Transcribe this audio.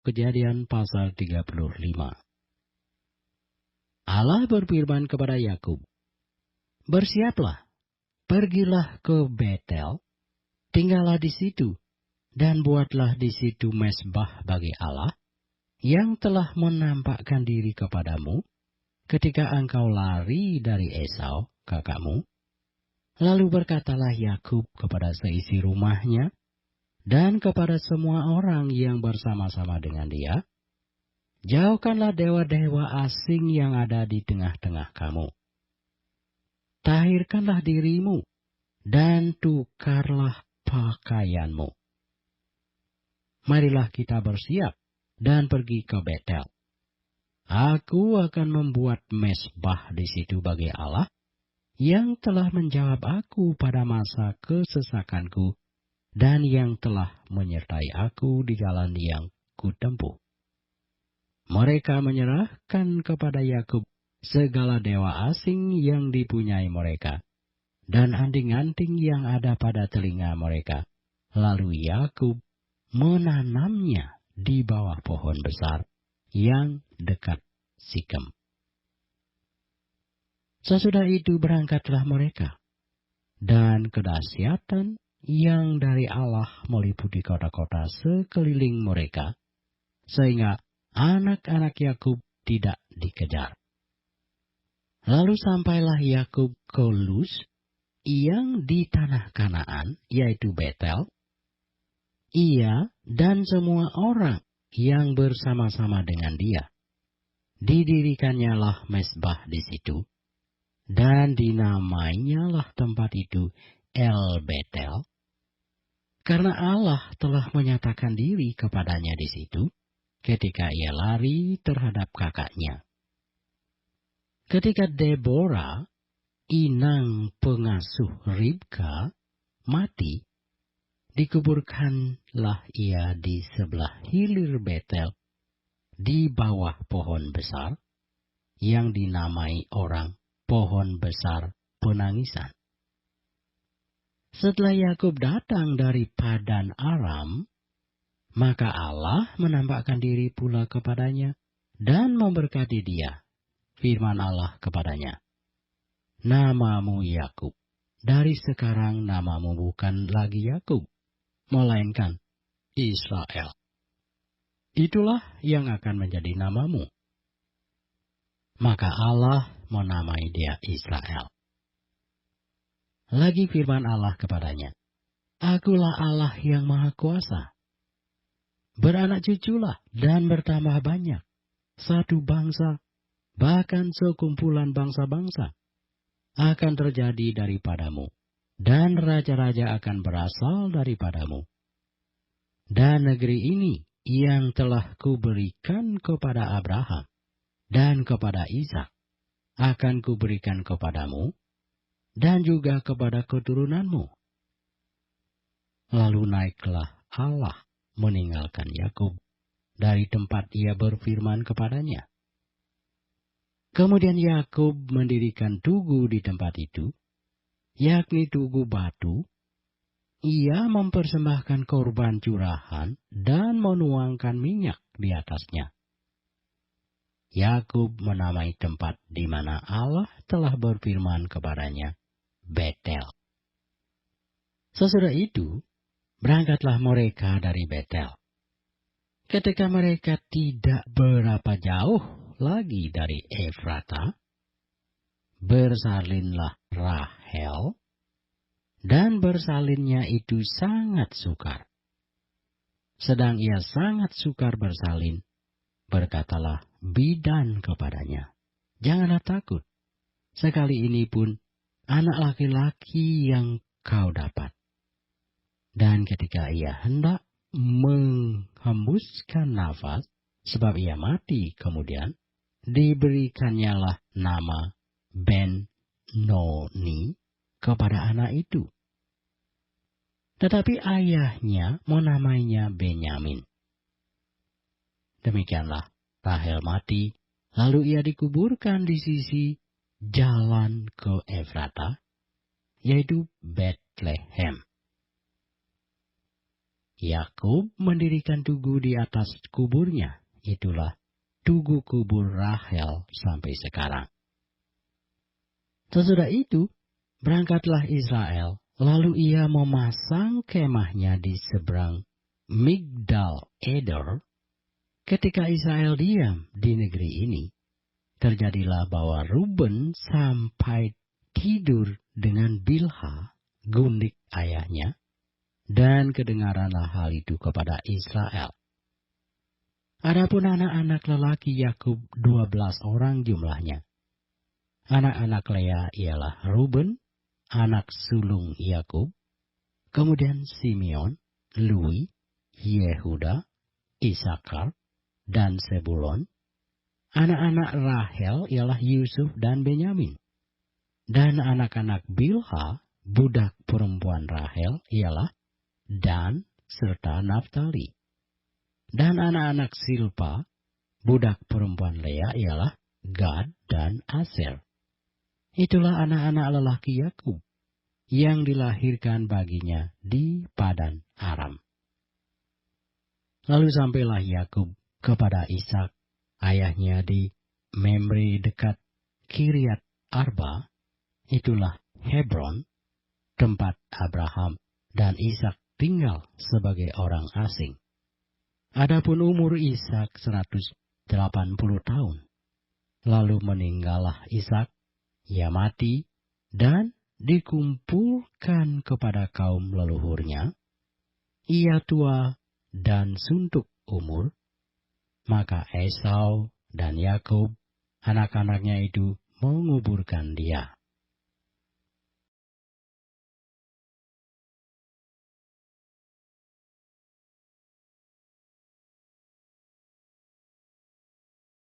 Kejadian pasal 35. Allah berfirman kepada Yakub, "Bersiaplah, pergilah ke Betel, tinggallah di situ, dan buatlah di situ mezbah bagi Allah, yang telah menampakkan diri kepadamu ketika engkau lari dari Esau, kakakmu." Lalu berkatalah Yakub kepada seisi rumahnya, dan kepada semua orang yang bersama-sama dengan dia, "Jauhkanlah dewa-dewa asing yang ada di tengah-tengah kamu. Tahirkanlah dirimu, dan tukarlah pakaianmu. Marilah kita bersiap dan pergi ke Betel. Aku akan membuat mezbah di situ bagi Allah, yang telah menjawab aku pada masa kesesakanku, dan yang telah menyertai aku di jalan yang kutempuh." Mereka menyerahkan kepada Yakub segala dewa asing yang dipunyai mereka, dan anting-anting yang ada pada telinga mereka. Lalu Yakub menanamnya di bawah pohon besar yang dekat Sikem. Sesudah itu berangkatlah mereka, dan kedahsyatan yang dari Allah meliputi kota-kota sekeliling mereka, sehingga anak-anak Yakub tidak dikejar. Lalu sampailah Yakub ke Luz yang di tanah Kanaan, yaitu Betel. Ia dan semua orang yang bersama-sama dengan dia. Didirikannya mezbah di situ, dan dinamainyalah tempat itu El Betel, karena Allah telah menyatakan diri kepadanya di situ ketika ia lari terhadap kakaknya. Ketika Deborah, inang pengasuh Ribka, mati, dikuburkanlah ia di sebelah hilir Betel, di bawah pohon besar, yang dinamai orang pohon besar penangisan. Setelah Yakub datang dari Padan Aram, maka Allah menampakkan diri pula kepadanya dan memberkati dia. Firman Allah kepadanya, "Namamu Yakub, dari sekarang namamu bukan lagi Yakub, melainkan Israel. Itulah yang akan menjadi namamu." Maka Allah menamai dia Israel. Lagi firman Allah kepadanya, "Akulah Allah yang Maha Kuasa. Beranak cuculah dan bertambah banyak, satu bangsa, bahkan sekumpulan bangsa-bangsa, akan terjadi daripadamu, dan raja-raja akan berasal daripadamu. Dan negeri ini yang telah kuberikan kepada Abraham dan kepada Ishak, akan kuberikan kepadamu, dan juga kepada keturunanmu." Lalu naiklah Allah meninggalkan Yakub dari tempat ia berfirman kepadanya. Kemudian Yakub mendirikan tugu di tempat itu, yakni tugu batu. Ia mempersembahkan korban curahan dan menuangkan minyak di atasnya. Yakub menamai tempat di mana Allah telah berfirman kepadanya Betel. Sesudah itu, berangkatlah mereka dari Betel. Ketika mereka tidak berapa jauh lagi dari Efrata, bersalinlah Rahel, dan bersalinnya itu sangat sukar. Sedang ia sangat sukar bersalin, berkatalah bidan kepadanya, "Janganlah takut, sekali ini pun anak laki-laki yang kau dapat." Dan ketika ia hendak menghembuskan nafas, sebab ia mati kemudian, diberikannya nama Ben-Noni kepada anak itu. Tetapi ayahnya menamainya Benyamin. Demikianlah Rahel mati, lalu ia dikuburkan di sisi jalan ke Efrata, yaitu Bethlehem. Yakub mendirikan tugu di atas kuburnya. Itulah tugu kubur Rahel sampai sekarang. Sesudah itu, berangkatlah Israel, lalu ia memasang kemahnya di seberang Migdal Eder. Ketika Israel diam di negeri ini, terjadilah bahwa Ruben sampai tidur dengan Bilha, gundik ayahnya, dan kedengaranlah hal itu kepada Israel. Adapun anak-anak lelaki Yakub 12 orang jumlahnya. Anak-anak Lea ialah Ruben, anak sulung Yakub, kemudian Simeon, Lewi, Yehuda, Isakar, dan Sebulon. Anak-anak Rahel ialah Yusuf dan Benyamin. Dan anak-anak Bilha, budak perempuan Rahel, ialah Dan serta Naftali. Dan anak-anak Silpa, budak perempuan Lea, ialah Gad dan Aser. Itulah anak-anak lelaki Yakub yang dilahirkan baginya di Padan Aram. Lalu sampailah Yakub kepada Ishak, ayahnya di Memre dekat Kiryat Arba. Itulah Hebron, tempat Abraham dan Ishak tinggal sebagai orang asing. Adapun umur Ishak 180 tahun. Lalu meninggallah Ishak, ia mati, dan dikumpulkan kepada kaum leluhurnya. Ia tua dan suntuk umur, maka Esau dan Yakub, anak-anaknya itu menguburkan dia.